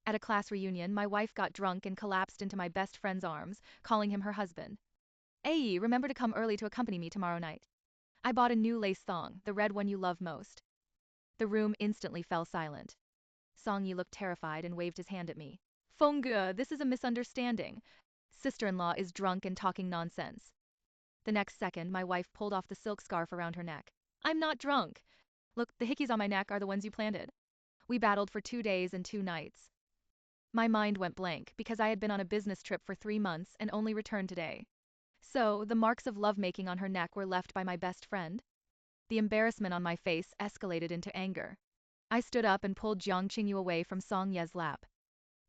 At a class reunion, my wife got drunk and collapsed into my best friend's arms, calling him her husband. Aye, remember to come early to accompany me tomorrow night. I bought a new lace thong, the red one you love most. The room instantly fell silent. Song Yi looked terrified and waved his hand at me. Fengge, this is a misunderstanding. Sister-in-law is drunk and talking nonsense. The next second, my wife pulled off the silk scarf around her neck. I'm not drunk. Look, the hickeys on my neck are the ones you planted. We battled for 2 days and 2 nights. My mind went blank because I had been on a business trip for 3 months and only returned today. So, the marks of lovemaking on her neck were left by my best friend? The embarrassment on my face escalated into anger. I stood up and pulled Jiang Qingyu away from Song Ye's lap.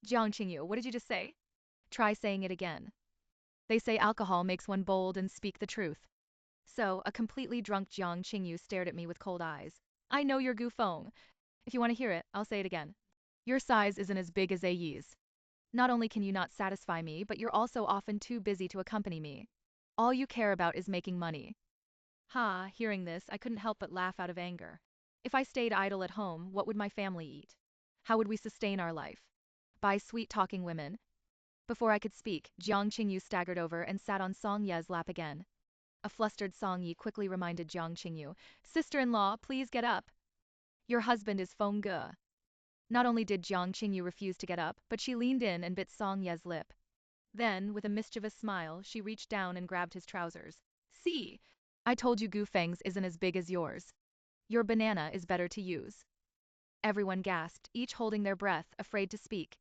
Jiang Qingyu, what did you just say? Try saying it again. They say alcohol makes one bold and speak the truth. So, a completely drunk Jiang Qingyu stared at me with cold eyes. I know you're Gu Feng. If you want to hear it, I'll say it again. Your size isn't as big as Yi's. Not only can you not satisfy me, but you're also often too busy to accompany me. All you care about is making money. Ha, hearing this, I couldn't help but laugh out of anger. If I stayed idle at home, what would my family eat? How would we sustain our life? By sweet-talking women? Before I could speak, Jiang Qingyu staggered over and sat on Song Ye's lap again. A flustered Song Yi quickly reminded Jiang Qingyu, Sister-in-law, please get up. Your husband is Fengge. Not only did Jiang Qingyu refuse to get up, but she leaned in and bit Song Ye's lip. Then, with a mischievous smile, she reached down and grabbed his trousers. See? I told you Gu Feng's isn't as big as yours. Your banana is better to use. Everyone gasped, each holding their breath, afraid to speak.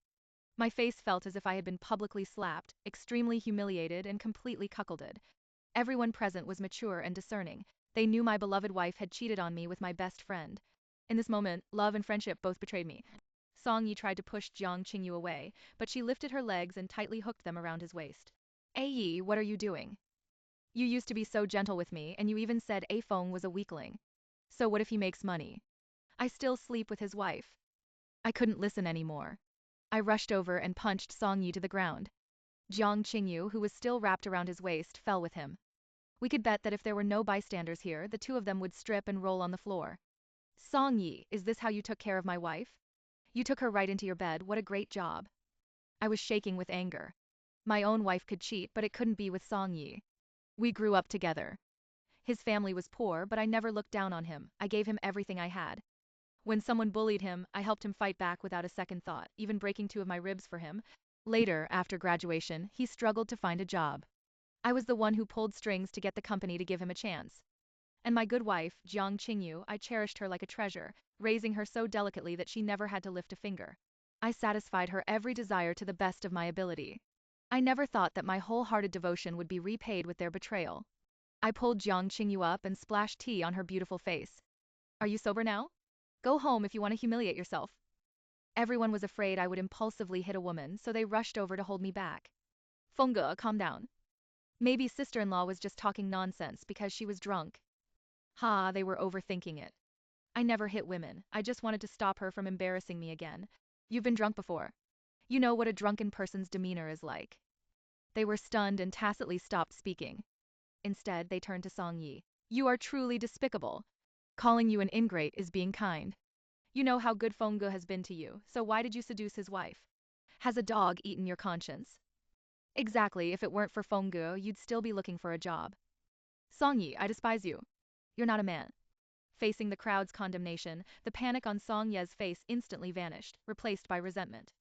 My face felt as if I had been publicly slapped, extremely humiliated and completely cuckolded. Everyone present was mature and discerning. They knew my beloved wife had cheated on me with my best friend. In this moment, love and friendship both betrayed me. Song Yi tried to push Jiang Qingyu away, but she lifted her legs and tightly hooked them around his waist. Yi, what are you doing? You used to be so gentle with me, and you even said A Feng was a weakling. So what if he makes money? I still sleep with his wife. I couldn't listen anymore. I rushed over and punched Song Yi to the ground. Jiang Qingyu, who was still wrapped around his waist, fell with him. We could bet that if there were no bystanders here, the two of them would strip and roll on the floor. Song Yi, is this how you took care of my wife? You took her right into your bed, what a great job. I was shaking with anger. My own wife could cheat, but it couldn't be with Song Yi. We grew up together. His family was poor, but I never looked down on him. I gave him everything I had. When someone bullied him, I helped him fight back without a second thought, even breaking 2 of my ribs for him. Later, after graduation, he struggled to find a job. I was the one who pulled strings to get the company to give him a chance. And my good wife, Jiang Qingyu, I cherished her like a treasure, raising her so delicately that she never had to lift a finger. I satisfied her every desire to the best of my ability. I never thought that my wholehearted devotion would be repaid with their betrayal. I pulled Jiang Qingyu up and splashed tea on her beautiful face. Are you sober now? Go home if you want to humiliate yourself. Everyone was afraid I would impulsively hit a woman, so they rushed over to hold me back. Fengge, calm down. Maybe sister-in-law was just talking nonsense because she was drunk. Ha, they were overthinking it. I never hit women, I just wanted to stop her from embarrassing me again. You've been drunk before. You know what a drunken person's demeanor is like. They were stunned and tacitly stopped speaking. Instead, they turned to Song Yi. You are truly despicable. Calling you an ingrate is being kind. You know how good Fengge has been to you, so why did you seduce his wife? Has a dog eaten your conscience? Exactly, if it weren't for Fengge, you'd still be looking for a job. Song Yi, I despise you. You're not a man. Facing the crowd's condemnation, the panic on Song Ye's face instantly vanished, replaced by resentment.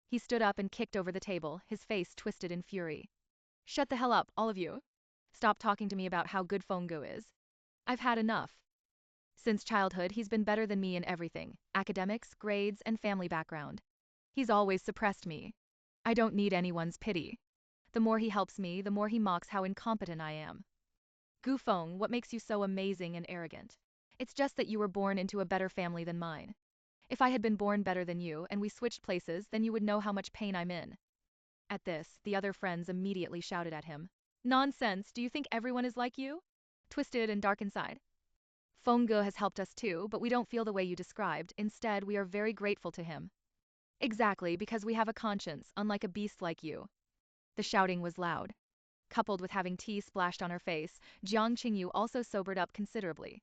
He stood up and kicked over the table, his face twisted in fury. Shut the hell up, all of you. Stop talking to me about how good Fengge is. I've had enough. Since childhood, he's been better than me in everything, academics, grades, and family background. He's always suppressed me. I don't need anyone's pity. The more he helps me, the more he mocks how incompetent I am. Gu Feng, what makes you so amazing and arrogant? It's just that you were born into a better family than mine. If I had been born better than you and we switched places, then you would know how much pain I'm in. At this, the other friends immediately shouted at him. Nonsense, do you think everyone is like you? Twisted and dark inside? Fengge has helped us too, but we don't feel the way you described. Instead, we are very grateful to him. Exactly, because we have a conscience, unlike a beast like you. The shouting was loud. Coupled with having tea splashed on her face, Jiang Qingyu also sobered up considerably.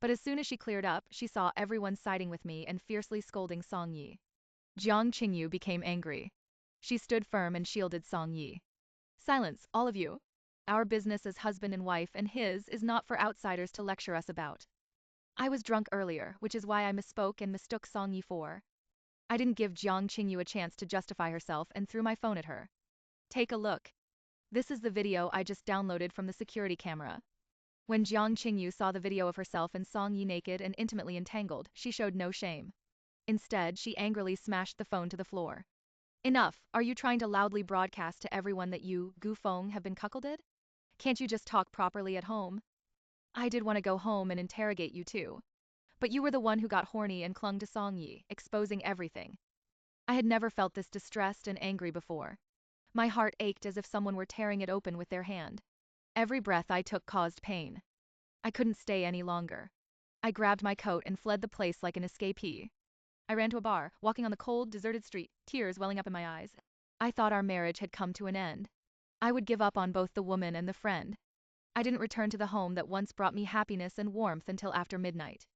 But as soon as she cleared up, she saw everyone siding with me and fiercely scolding Song Yi. Jiang Qingyu became angry. She stood firm and shielded Song Yi. Silence, all of you. Our business as husband and wife and his is not for outsiders to lecture us about. I was drunk earlier, which is why I misspoke and mistook Song Yi for. I didn't give Jiang Qingyu a chance to justify herself and threw my phone at her. Take a look. This is the video I just downloaded from the security camera. When Jiang Qingyu saw the video of herself and Song Yi naked and intimately entangled, she showed no shame. Instead, she angrily smashed the phone to the floor. Enough, are you trying to loudly broadcast to everyone that you, Gu Feng, have been cuckolded? Can't you just talk properly at home? I did want to go home and interrogate you too. But you were the one who got horny and clung to Song Yi, exposing everything. I had never felt this distressed and angry before. My heart ached as if someone were tearing it open with their hand. Every breath I took caused pain. I couldn't stay any longer. I grabbed my coat and fled the place like an escapee. I ran to a bar, walking on the cold, deserted street, tears welling up in my eyes. I thought our marriage had come to an end. I would give up on both the woman and the friend. I didn't return to the home that once brought me happiness and warmth until after midnight.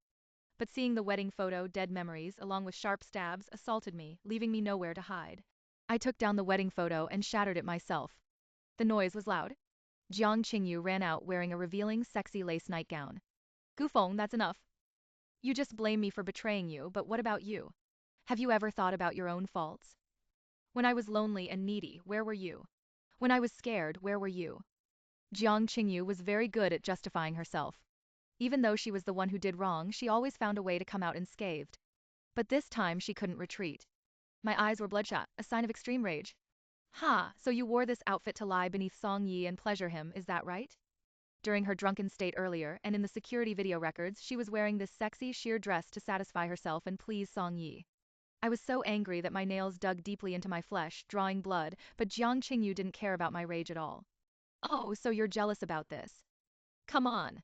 But seeing the wedding photo, dead memories, along with sharp stabs, assaulted me, leaving me nowhere to hide. I took down the wedding photo and shattered it myself. The noise was loud. Jiang Qingyu ran out wearing a revealing, sexy lace nightgown. Gu Feng, that's enough. You just blame me for betraying you, but what about you? Have you ever thought about your own faults? When I was lonely and needy, where were you? When I was scared, where were you? Jiang Qingyu was very good at justifying herself. Even though she was the one who did wrong, she always found a way to come out unscathed. But this time she couldn't retreat. My eyes were bloodshot, a sign of extreme rage. Ha, so you wore this outfit to lie beneath Song Yi and pleasure him, is that right? During her drunken state earlier, and in the security video records, she was wearing this sexy sheer dress to satisfy herself and please Song Yi. I was so angry that my nails dug deeply into my flesh, drawing blood, but Jiang Qingyu didn't care about my rage at all. Oh, so you're jealous about this? Come on.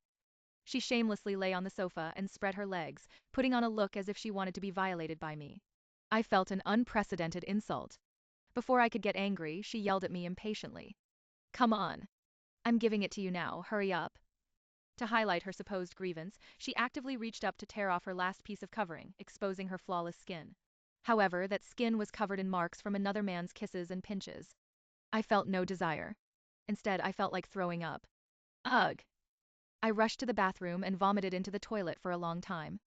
She shamelessly lay on the sofa and spread her legs, putting on a look as if she wanted to be violated by me. I felt an unprecedented insult. Before I could get angry, she yelled at me impatiently. Come on. I'm giving it to you now, hurry up. To highlight her supposed grievance, she actively reached up to tear off her last piece of covering, exposing her flawless skin. However, that skin was covered in marks from another man's kisses and pinches. I felt no desire. Instead, I felt like throwing up. Ugh. I rushed to the bathroom and vomited into the toilet for a long time.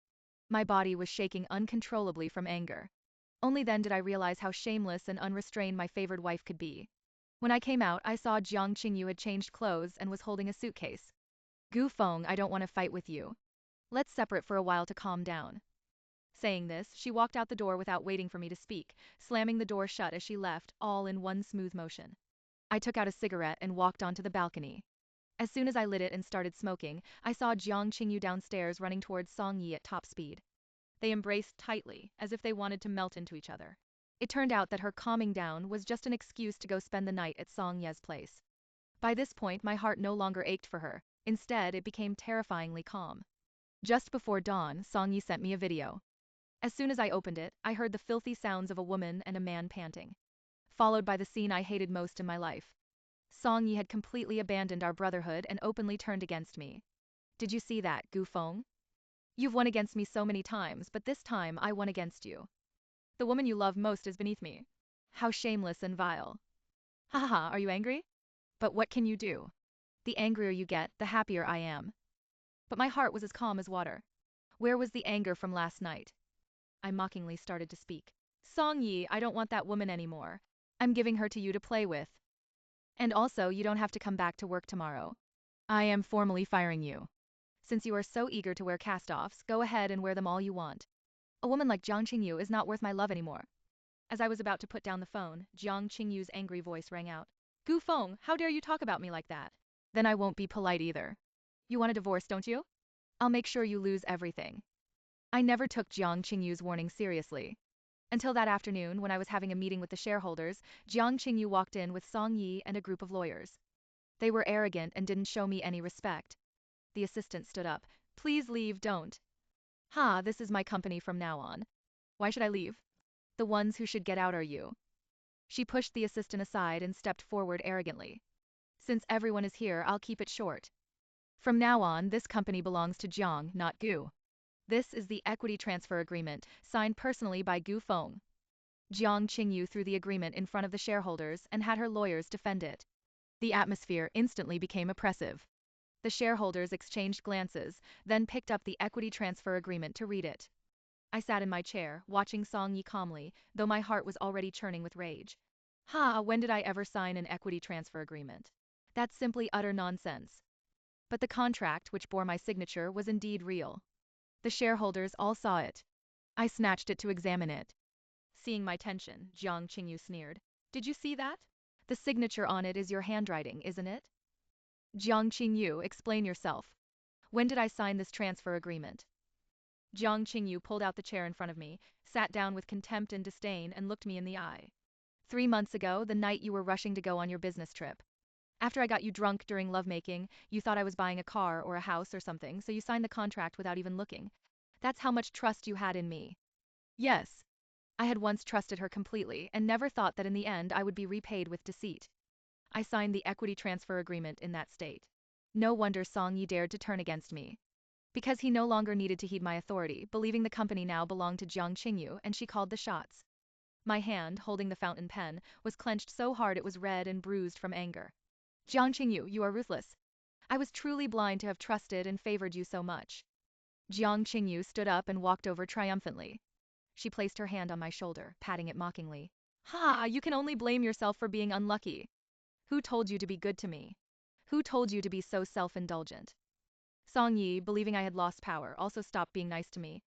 My body was shaking uncontrollably from anger. Only then did I realize how shameless and unrestrained my favored wife could be. When I came out, I saw Jiang Qingyu had changed clothes and was holding a suitcase. Gu Feng, I don't want to fight with you. Let's separate for a while to calm down. Saying this, she walked out the door without waiting for me to speak, slamming the door shut as she left, all in one smooth motion. I took out a cigarette and walked onto the balcony. As soon as I lit it and started smoking, I saw Jiang Qingyu downstairs running towards Song Yi at top speed. They embraced tightly, as if they wanted to melt into each other. It turned out that her calming down was just an excuse to go spend the night at Song Ye's place. By this point, my heart no longer ached for her. Instead, it became terrifyingly calm. Just before dawn, Song Yi sent me a video. As soon as I opened it, I heard the filthy sounds of a woman and a man panting. Followed by the scene I hated most in my life. Song Yi had completely abandoned our brotherhood and openly turned against me. Did you see that, Gu Feng? You've won against me so many times, but this time I won against you. The woman you love most is beneath me. How shameless and vile. Ha ha ha, are you angry? But what can you do? The angrier you get, the happier I am. But my heart was as calm as water. Where was the anger from last night? I mockingly started to speak. Song Yi, I don't want that woman anymore. I'm giving her to you to play with. And also, you don't have to come back to work tomorrow. I am formally firing you. Since you are so eager to wear cast-offs, go ahead and wear them all you want. A woman like Jiang Qingyu is not worth my love anymore. As I was about to put down the phone, Jiang Qingyu's angry voice rang out. Gu Feng, how dare you talk about me like that? Then I won't be polite either. You want a divorce, don't you? I'll make sure you lose everything. I never took Jiang Qingyu's warning seriously. Until that afternoon, when I was having a meeting with the shareholders, Jiang Qingyu walked in with Song Yi and a group of lawyers. They were arrogant and didn't show me any respect. The assistant stood up. Please leave, don't. Ha, this is my company from now on. Why should I leave? The ones who should get out are you. She pushed the assistant aside and stepped forward arrogantly. Since everyone is here, I'll keep it short. From now on, this company belongs to Jiang, not Gu. This is the equity transfer agreement, signed personally by Gu Feng. Jiang Qingyu threw the agreement in front of the shareholders and had her lawyers defend it. The atmosphere instantly became oppressive. The shareholders exchanged glances, then picked up the equity transfer agreement to read it. I sat in my chair, watching Song Yi calmly, though my heart was already churning with rage. When did I ever sign an equity transfer agreement? That's simply utter nonsense. But the contract which bore my signature was indeed real. The shareholders all saw it. I snatched it to examine it. Seeing my tension, Jiang Qingyu sneered. Did you see that? The signature on it is your handwriting, isn't it? Jiang Qingyu, explain yourself. When did I sign this transfer agreement? Jiang Qingyu pulled out the chair in front of me, sat down with contempt and disdain, and looked me in the eye. 3 months ago, the night you were rushing to go on your business trip. After I got you drunk during lovemaking, you thought I was buying a car or a house or something, so you signed the contract without even looking. That's how much trust you had in me. Yes. I had once trusted her completely and never thought that in the end I would be repaid with deceit. I signed the equity transfer agreement in that state. No wonder Song Yi dared to turn against me. Because he no longer needed to heed my authority, believing the company now belonged to Jiang Qingyu, and she called the shots. My hand, holding the fountain pen, was clenched so hard it was red and bruised from anger. Jiang Qingyu, you are ruthless. I was truly blind to have trusted and favored you so much. Jiang Qingyu stood up and walked over triumphantly. She placed her hand on my shoulder, patting it mockingly. You can only blame yourself for being unlucky. Who told you to be good to me? Who told you to be so self-indulgent? Song Yi, believing I had lost power, also stopped being nice to me.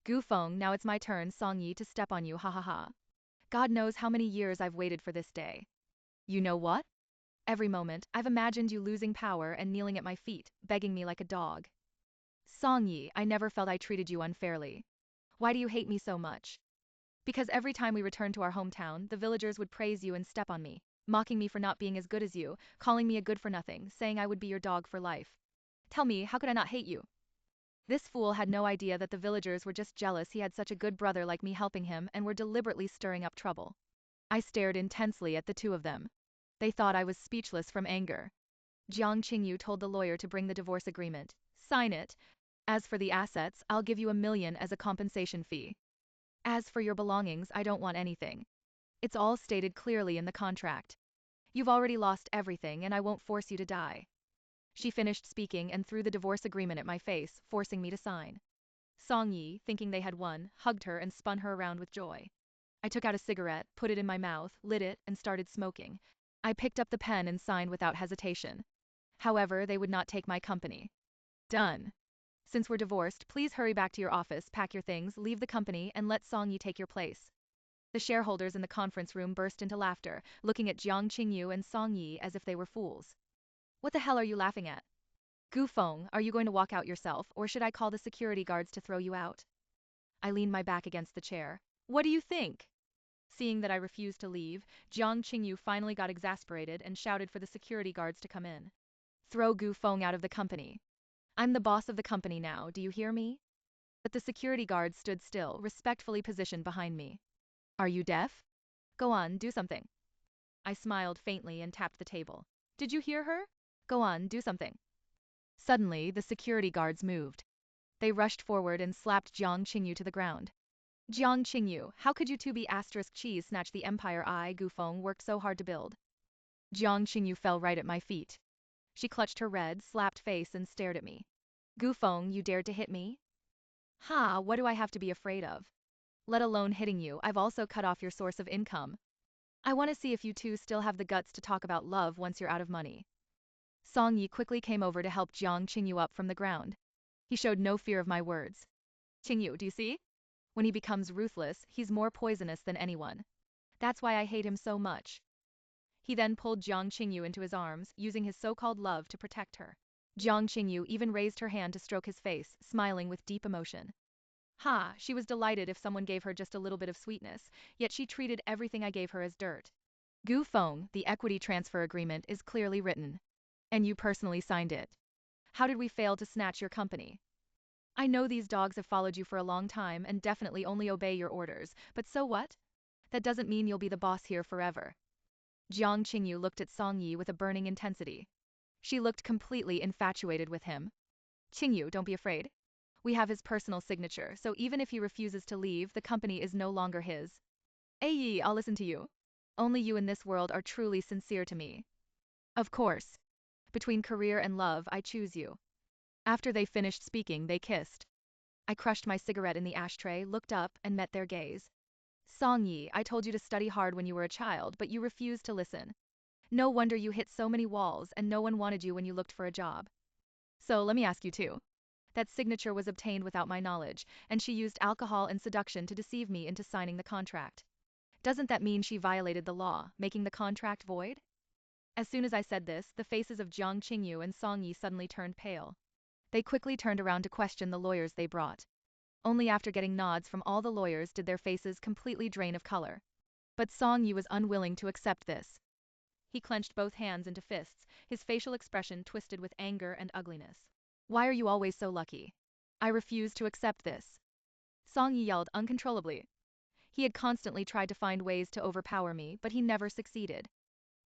Gu Feng, now it's my turn, Song Yi, to step on you, ha ha ha. God knows how many years I've waited for this day. You know what? Every moment, I've imagined you losing power and kneeling at my feet, begging me like a dog. Song Yi, I never felt I treated you unfairly. Why do you hate me so much? Because every time we returned to our hometown, the villagers would praise you and step on me, mocking me for not being as good as you, calling me a good-for-nothing, saying I would be your dog for life. Tell me, how could I not hate you? This fool had no idea that the villagers were just jealous he had such a good brother like me helping him and were deliberately stirring up trouble. I stared intensely at the two of them. They thought I was speechless from anger. Jiang Qingyu told the lawyer to bring the divorce agreement. Sign it. As for the assets, I'll give you $1 million as a compensation fee. As for your belongings, I don't want anything. It's all stated clearly in the contract. You've already lost everything and I won't force you to die. She finished speaking and threw the divorce agreement at my face, forcing me to sign. Song Yi, thinking they had won, hugged her and spun her around with joy. I took out a cigarette, put it in my mouth, lit it, and started smoking. I picked up the pen and signed without hesitation. However, they would not take my company. Done. Since we're divorced, please hurry back to your office, pack your things, leave the company, and let Song Yi take your place. The shareholders in the conference room burst into laughter, looking at Jiang Qingyu and Song Yi as if they were fools. What the hell are you laughing at? Gu Feng, are you going to walk out yourself, or should I call the security guards to throw you out? I leaned my back against the chair. What do you think? Seeing that I refused to leave, Jiang Qingyu finally got exasperated and shouted for the security guards to come in. Throw Gu Feng out of the company. I'm the boss of the company now, do you hear me? But the security guards stood still, respectfully positioned behind me. Are you deaf? Go on, do something. I smiled faintly and tapped the table. Did you hear her? Go on, do something. Suddenly, the security guards moved. They rushed forward and slapped Jiang Qingyu to the ground. Jiang Qingyu, how could you two be asterisk cheese snatch the empire I, Gu Feng, worked so hard to build? Jiang Qingyu fell right at my feet. She clutched her red, slapped face and stared at me. Gu Feng, you dared to hit me? What do I have to be afraid of? Let alone hitting you, I've also cut off your source of income. I want to see if you two still have the guts to talk about love once you're out of money. Song Yi quickly came over to help Jiang Qingyu up from the ground. He showed no fear of my words. Qingyu, do you see? When he becomes ruthless, he's more poisonous than anyone. That's why I hate him so much. He then pulled Jiang Qingyu into his arms, using his so-called love to protect her. Jiang Qingyu even raised her hand to stroke his face, smiling with deep emotion. She was delighted if someone gave her just a little bit of sweetness, yet she treated everything I gave her as dirt. Gu Feng, the equity transfer agreement is clearly written. And you personally signed it. How did we fail to snatch your company? I know these dogs have followed you for a long time and definitely only obey your orders, but so what? That doesn't mean you'll be the boss here forever. Jiang Qingyu looked at Song Yi with a burning intensity. She looked completely infatuated with him. Qingyu, don't be afraid. We have his personal signature, so even if he refuses to leave, the company is no longer his. Aye, I'll listen to you. Only you in this world are truly sincere to me. Of course. Between career and love, I choose you. After they finished speaking, they kissed. I crushed my cigarette in the ashtray, looked up, and met their gaze. Song Yi, I told you to study hard when you were a child, but you refused to listen. No wonder you hit so many walls and no one wanted you when you looked for a job. So let me ask you too. That signature was obtained without my knowledge, and she used alcohol and seduction to deceive me into signing the contract. Doesn't that mean she violated the law, making the contract void? As soon as I said this, the faces of Jiang Qingyu and Song Yi suddenly turned pale. They quickly turned around to question the lawyers they brought. Only after getting nods from all the lawyers did their faces completely drain of color. But Song Yi was unwilling to accept this. He clenched both hands into fists, his facial expression twisted with anger and ugliness. Why are you always so lucky? I refuse to accept this. Song Yi yelled uncontrollably. He had constantly tried to find ways to overpower me, but he never succeeded.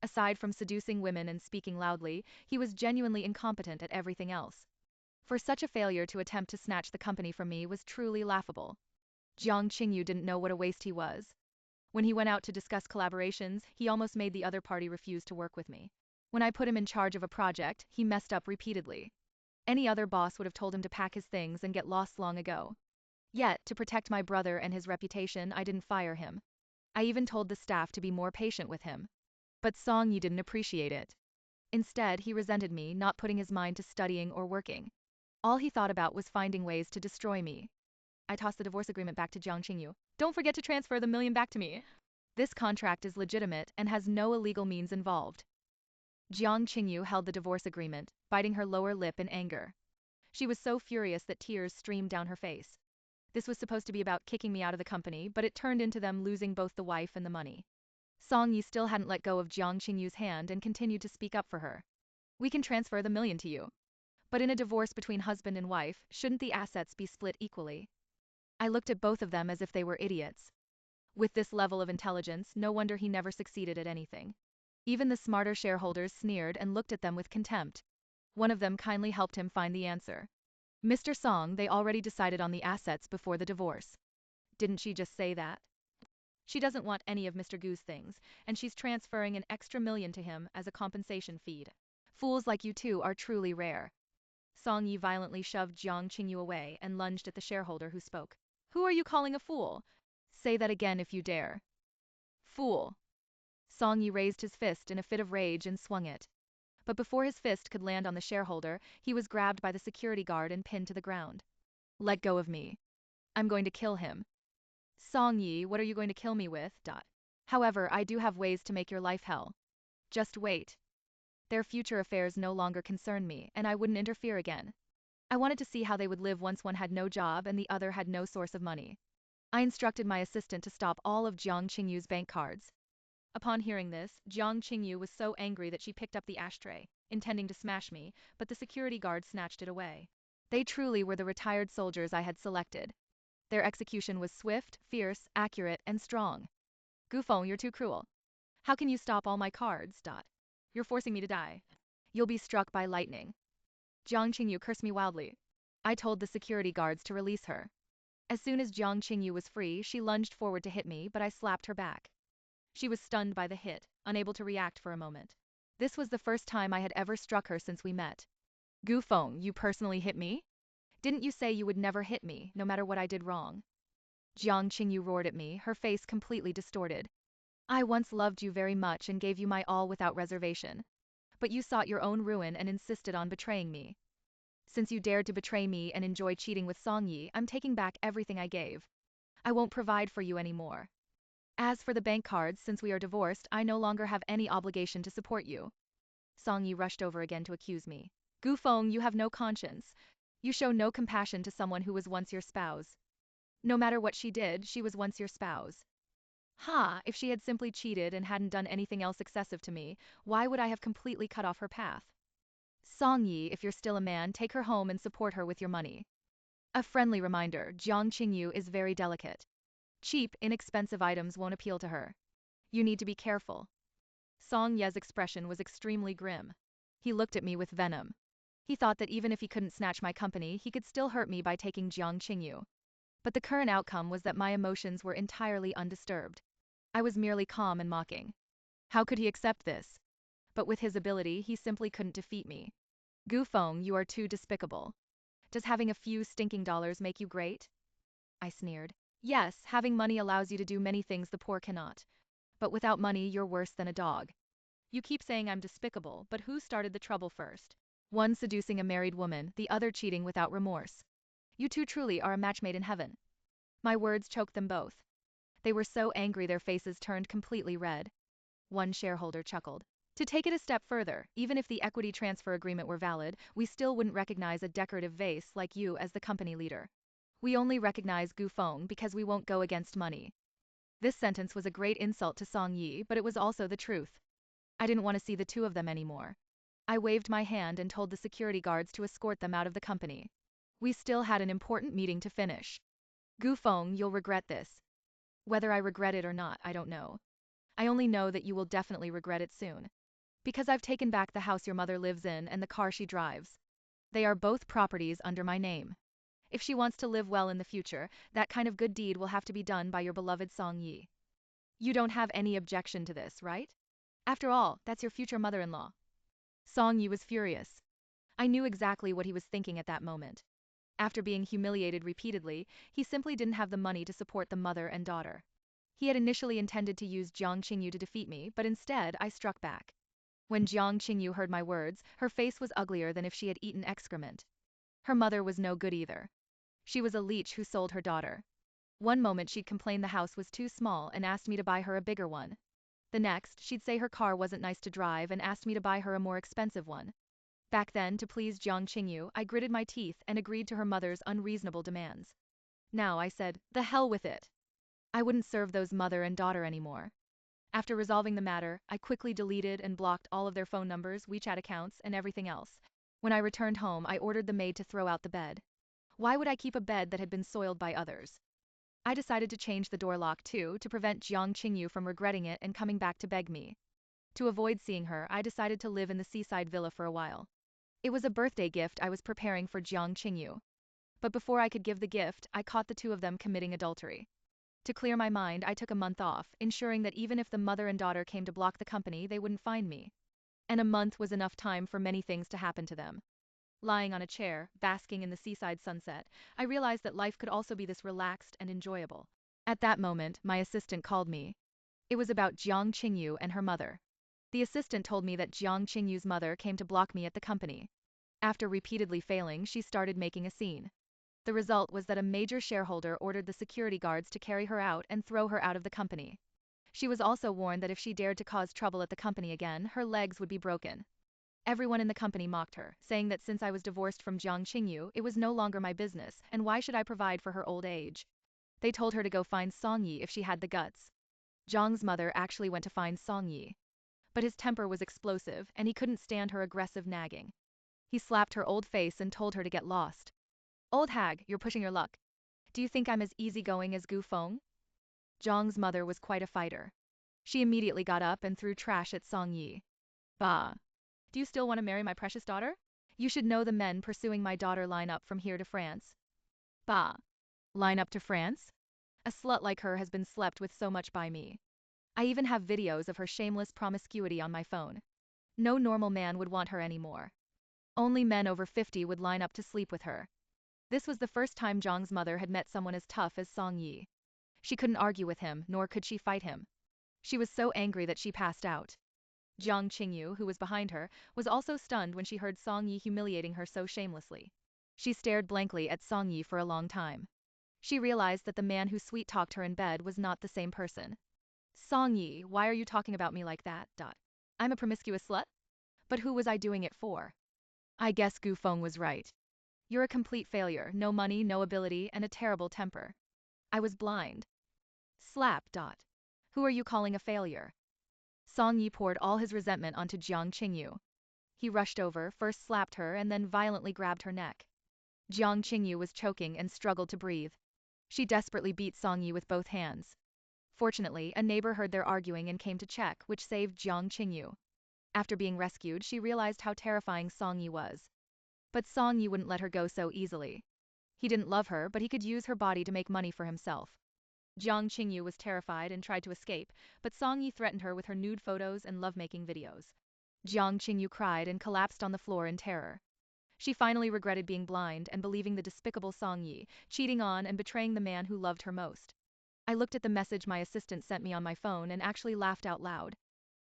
Aside from seducing women and speaking loudly, he was genuinely incompetent at everything else. For such a failure to attempt to snatch the company from me was truly laughable. Jiang Qingyu didn't know what a waste he was. When he went out to discuss collaborations, he almost made the other party refuse to work with me. When I put him in charge of a project, he messed up repeatedly. Any other boss would have told him to pack his things and get lost long ago. Yet, to protect my brother and his reputation, I didn't fire him. I even told the staff to be more patient with him. But Song Yi didn't appreciate it. Instead, he resented me, not putting his mind to studying or working. All he thought about was finding ways to destroy me. I tossed the divorce agreement back to Jiang Qingyu. Don't forget to transfer the $1 million back to me. This contract is legitimate and has no illegal means involved. Jiang Qingyu held the divorce agreement, biting her lower lip in anger. She was so furious that tears streamed down her face. This was supposed to be about kicking me out of the company, but it turned into them losing both the wife and the money. Song Yi still hadn't let go of Jiang Qingyu's hand and continued to speak up for her. We can transfer the $1 million to you. But in a divorce between husband and wife, shouldn't the assets be split equally? I looked at both of them as if they were idiots. With this level of intelligence, no wonder he never succeeded at anything. Even the smarter shareholders sneered and looked at them with contempt. One of them kindly helped him find the answer. Mr. Song, they already decided on the assets before the divorce. Didn't she just say that? She doesn't want any of Mr. Gu's things, and she's transferring an extra $1 million to him as a compensation fee. Fools like you two are truly rare. Song Yi violently shoved Jiang Qingyu away and lunged at the shareholder who spoke. Who are you calling a fool? Say that again if you dare. Fool. Song Yi raised his fist in a fit of rage and swung it. But before his fist could land on the shareholder, he was grabbed by the security guard and pinned to the ground. Let go of me. I'm going to kill him. Song Yi, what are you going to kill me with? However, I do have ways to make your life hell. Just wait. Their future affairs no longer concern me, and I wouldn't interfere again. I wanted to see how they would live once one had no job and the other had no source of money. I instructed my assistant to stop all of Jiang Qingyu's bank cards. Upon hearing this, Jiang Qingyu was so angry that she picked up the ashtray, intending to smash me, but the security guard snatched it away. They truly were the retired soldiers I had selected. Their execution was swift, fierce, accurate, and strong. Gu Feng, you're too cruel. How can you stop all my cards? You're forcing me to die. You'll be struck by lightning. Jiang Qingyu cursed me wildly. I told the security guards to release her. As soon as Jiang Qingyu was free, she lunged forward to hit me, but I slapped her back. She was stunned by the hit, unable to react for a moment. This was the first time I had ever struck her since we met. Gu Feng, you personally hit me? Didn't you say you would never hit me, no matter what I did wrong? Jiang Qingyu roared at me, her face completely distorted. I once loved you very much and gave you my all without reservation. But you sought your own ruin and insisted on betraying me. Since you dared to betray me and enjoy cheating with Song Yi, I'm taking back everything I gave. I won't provide for you anymore. As for the bank cards, since we are divorced, I no longer have any obligation to support you. Song Yi rushed over again to accuse me. Gu Feng, you have no conscience. You show no compassion to someone who was once your spouse. No matter what she did, she was once your spouse. Ha, if she had simply cheated and hadn't done anything else excessive to me, why would I have completely cut off her path? Song Yi, if you're still a man, take her home and support her with your money. A friendly reminder, Jiang Qingyu is very delicate. Cheap, inexpensive items won't appeal to her. You need to be careful. Song Ye's expression was extremely grim. He looked at me with venom. He thought that even if he couldn't snatch my company, he could still hurt me by taking Jiang Qingyu. But the current outcome was that my emotions were entirely undisturbed. I was merely calm and mocking. How could he accept this? But with his ability, he simply couldn't defeat me. Gu Feng, you are too despicable. Does having a few stinking dollars make you great? I sneered. Yes, having money allows you to do many things the poor cannot. But without money, you're worse than a dog. You keep saying I'm despicable, but who started the trouble first? One seducing a married woman, the other cheating without remorse. You two truly are a match made in heaven. My words choked them both. They were so angry their faces turned completely red. One shareholder chuckled. To take it a step further, even if the equity transfer agreement were valid, we still wouldn't recognize a decorative vase like you as the company leader. We only recognize Gu Feng because we won't go against money. This sentence was a great insult to Song Yi, but it was also the truth. I didn't want to see the two of them anymore. I waved my hand and told the security guards to escort them out of the company. We still had an important meeting to finish. Gu Feng, you'll regret this. Whether I regret it or not, I don't know. I only know that you will definitely regret it soon. Because I've taken back the house your mother lives in and the car she drives. They are both properties under my name. If she wants to live well in the future, that kind of good deed will have to be done by your beloved Song Yi. You don't have any objection to this, right? After all, that's your future mother-in-law. Song Yi was furious. I knew exactly what he was thinking at that moment. After being humiliated repeatedly, he simply didn't have the money to support the mother and daughter. He had initially intended to use Jiang Qingyu to defeat me, but instead I struck back. When Jiang Qingyu heard my words, her face was uglier than if she had eaten excrement. Her mother was no good either. She was a leech who sold her daughter. One moment she'd complain the house was too small and asked me to buy her a bigger one. The next, she'd say her car wasn't nice to drive and asked me to buy her a more expensive one. Back then, to please Jiang Qingyu, I gritted my teeth and agreed to her mother's unreasonable demands. Now I said, the hell with it. I wouldn't serve those mother and daughter anymore. After resolving the matter, I quickly deleted and blocked all of their phone numbers, WeChat accounts, and everything else. When I returned home, I ordered the maid to throw out the bed. Why would I keep a bed that had been soiled by others? I decided to change the door lock too, to prevent Jiang Qingyu from regretting it and coming back to beg me. To avoid seeing her, I decided to live in the seaside villa for a while. It was a birthday gift I was preparing for Jiang Qingyu. But before I could give the gift, I caught the two of them committing adultery. To clear my mind, I took a month off, ensuring that even if the mother and daughter came to block the company, they wouldn't find me. And a month was enough time for many things to happen to them. Lying on a chair, basking in the seaside sunset, I realized that life could also be this relaxed and enjoyable. At that moment, my assistant called me. It was about Jiang Qingyu and her mother. The assistant told me that Jiang Qingyu's mother came to block me at the company. After repeatedly failing, she started making a scene. The result was that a major shareholder ordered the security guards to carry her out and throw her out of the company. She was also warned that if she dared to cause trouble at the company again, her legs would be broken. Everyone in the company mocked her, saying that since I was divorced from Jiang Qingyu, it was no longer my business, and why should I provide for her old age? They told her to go find Song Yi if she had the guts. Jiang's mother actually went to find Song Yi. But his temper was explosive, and he couldn't stand her aggressive nagging. He slapped her old face and told her to get lost. Old hag, you're pushing your luck. Do you think I'm as easygoing as Gu Feng? Jiang's mother was quite a fighter. She immediately got up and threw trash at Song Yi. Bah. Do you still want to marry my precious daughter? You should know the men pursuing my daughter line up from here to France. Bah. Line up to France? A slut like her has been slept with so much by me. I even have videos of her shameless promiscuity on my phone. No normal man would want her anymore. Only men over 50 would line up to sleep with her. This was the first time Jiang's mother had met someone as tough as Song Yi. She couldn't argue with him, nor could she fight him. She was so angry that she passed out. Jiang Qingyu, who was behind her, was also stunned when she heard Song Yi humiliating her so shamelessly. She stared blankly at Song Yi for a long time. She realized that the man who sweet-talked her in bed was not the same person. Song Yi, why are you talking about me like that? I'm a promiscuous slut? But who was I doing it for? I guess Gu Feng was right. You're a complete failure, no money, no ability, and a terrible temper. I was blind. Slap. Who are you calling a failure? Song Yi poured all his resentment onto Jiang Qingyu. He rushed over, first slapped her and then violently grabbed her neck. Jiang Qingyu was choking and struggled to breathe. She desperately beat Song Yi with both hands. Fortunately, a neighbor heard their arguing and came to check, which saved Jiang Qingyu. After being rescued, she realized how terrifying Song Yi was. But Song Yi wouldn't let her go so easily. He didn't love her, but he could use her body to make money for himself. Jiang Qingyu was terrified and tried to escape, but Song Yi threatened her with her nude photos and lovemaking videos. Jiang Qingyu cried and collapsed on the floor in terror. She finally regretted being blind and believing the despicable Song Yi, cheating on and betraying the man who loved her most. I looked at the message my assistant sent me on my phone and actually laughed out loud.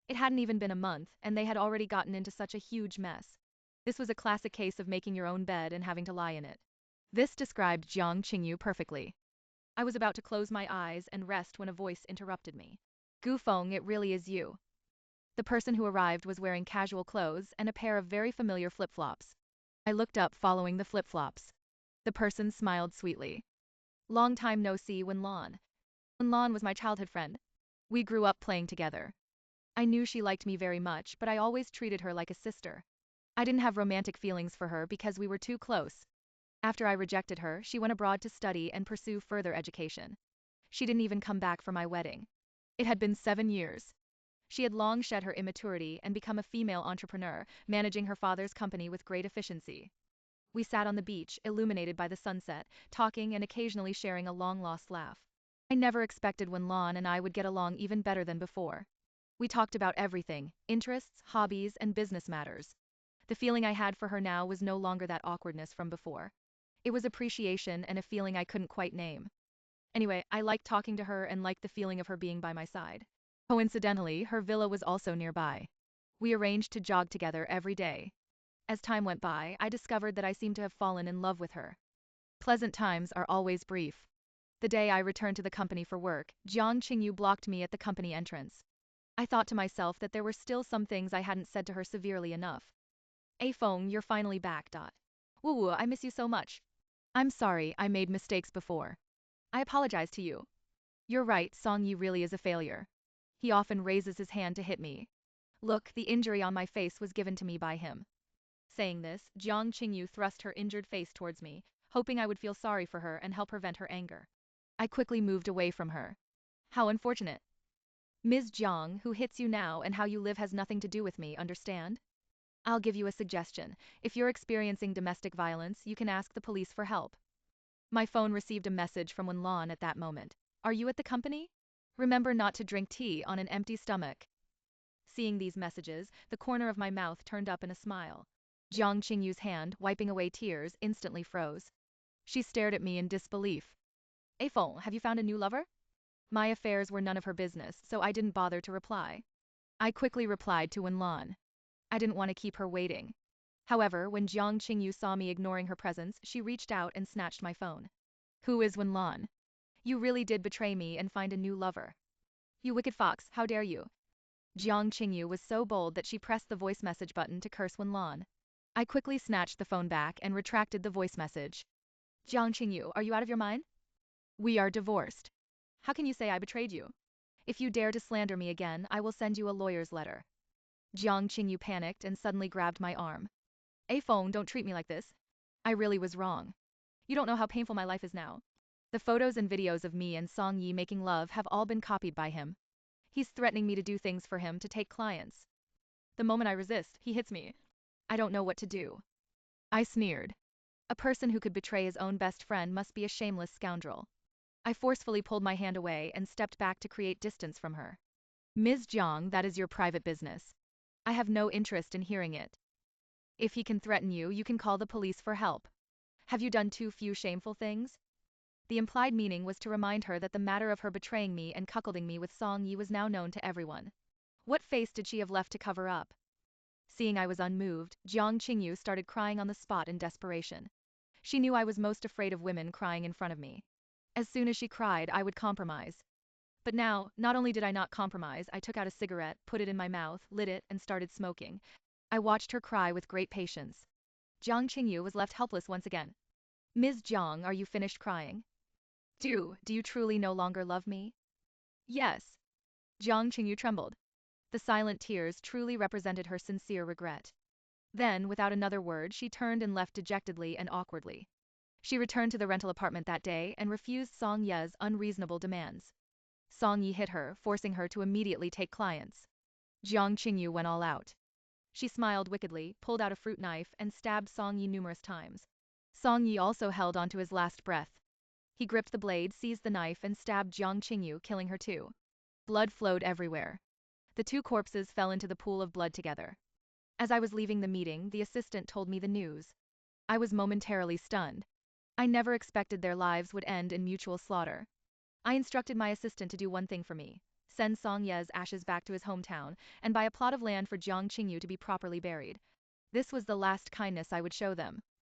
It hadn't even been a month, and they had already gotten into such a huge mess. This was a classic case of making your own bed and having to lie in it. This described Jiang Qingyu perfectly. I was about to close my eyes and rest when a voice interrupted me. Gu Feng, it really is you. The person who arrived was wearing casual clothes and a pair of very familiar flip-flops. I looked up following the flip-flops. The person smiled sweetly. Long time no see, Wen Lan. Wen Lan was my childhood friend. We grew up playing together. I knew she liked me very much, but I always treated her like a sister. I didn't have romantic feelings for her because we were too close. After I rejected her, she went abroad to study and pursue further education. She didn't even come back for my wedding. It had been 7 years. She had long shed her immaturity and become a female entrepreneur, managing her father's company with great efficiency. We sat on the beach, illuminated by the sunset, talking and occasionally sharing a long-lost laugh. I never expected Wen Lan and I would get along even better than before. We talked about everything, interests, hobbies, and business matters. The feeling I had for her now was no longer that awkwardness from before. It was appreciation and a feeling I couldn't quite name. Anyway, I liked talking to her and liked the feeling of her being by my side. Coincidentally, her villa was also nearby. We arranged to jog together every day. As time went by, I discovered that I seemed to have fallen in love with her. Pleasant times are always brief. The day I returned to the company for work, Jiang Qingyu blocked me at the company entrance. I thought to myself that there were still some things I hadn't said to her severely enough. "Hey Feng, you're finally back. Woo, I miss you so much. I'm sorry, I made mistakes before. I apologize to you. You're right, Song Yi really is a failure. He often raises his hand to hit me. Look, the injury on my face was given to me by him." Saying this, Jiang Qingyu thrust her injured face towards me, hoping I would feel sorry for her and help her vent her anger. I quickly moved away from her. How unfortunate. Ms. Jiang, who hits you now and how you live has nothing to do with me, understand? I'll give you a suggestion. If you're experiencing domestic violence, you can ask the police for help. My phone received a message from Wen Lan at that moment. Are you at the company? Remember not to drink tea on an empty stomach. Seeing these messages, the corner of my mouth turned up in a smile. Jiang Qingyu's hand, wiping away tears, instantly froze. She stared at me in disbelief. "Hey Feng, have you found a new lover?" My affairs were none of her business, so I didn't bother to reply. I quickly replied to Wen Lan. I didn't want to keep her waiting. However, when Jiang Qingyu saw me ignoring her presence, she reached out and snatched my phone. "Who is Wen Lan? You really did betray me and find a new lover. You wicked fox, how dare you?" Jiang Qingyu was so bold that she pressed the voice message button to curse Wen Lan. I quickly snatched the phone back and retracted the voice message. "Jiang Qingyu, are you out of your mind? We are divorced. How can you say I betrayed you? If you dare to slander me again, I will send you a lawyer's letter." Jiang Qingyu panicked and suddenly grabbed my arm. "Hey Feng, don't treat me like this. I really was wrong. You don't know how painful my life is now." The photos and videos of me and Song Yi making love have all been copied by him. He's threatening me to do things for him to take clients. The moment I resist, he hits me. I don't know what to do. I sneered. A person who could betray his own best friend must be a shameless scoundrel. I forcefully pulled my hand away and stepped back to create distance from her. "Ms. Jiang, that is your private business. I have no interest in hearing it. If he can threaten you, you can call the police for help. Have you done too few shameful things?" The implied meaning was to remind her that the matter of her betraying me and cuckolding me with Song Yi was now known to everyone. What face did she have left to cover up? Seeing I was unmoved, Jiang Qingyu started crying on the spot in desperation. She knew I was most afraid of women crying in front of me. As soon as she cried, I would compromise. But now, not only did I not compromise, I took out a cigarette, put it in my mouth, lit it, and started smoking. I watched her cry with great patience. Jiang Qingyu was left helpless once again. "Ms. Jiang, are you finished crying? Do you truly no longer love me?" "Yes." Jiang Qingyu trembled. The silent tears truly represented her sincere regret. Then, without another word, she turned and left dejectedly and awkwardly. She returned to the rental apartment that day and refused Song Ye's unreasonable demands. Song Yi hit her, forcing her to immediately take clients. Jiang Qingyu went all out. She smiled wickedly, pulled out a fruit knife, and stabbed Song Yi numerous times. Song Yi also held onto his last breath. He gripped the blade, seized the knife, and stabbed Jiang Qingyu, killing her too. Blood flowed everywhere. The two corpses fell into the pool of blood together. As I was leaving the meeting, the assistant told me the news. I was momentarily stunned. I never expected their lives would end in mutual slaughter. I instructed my assistant to do one thing for me: send Song Ye's ashes back to his hometown, and buy a plot of land for Jiang Qingyu to be properly buried. This was the last kindness I would show them.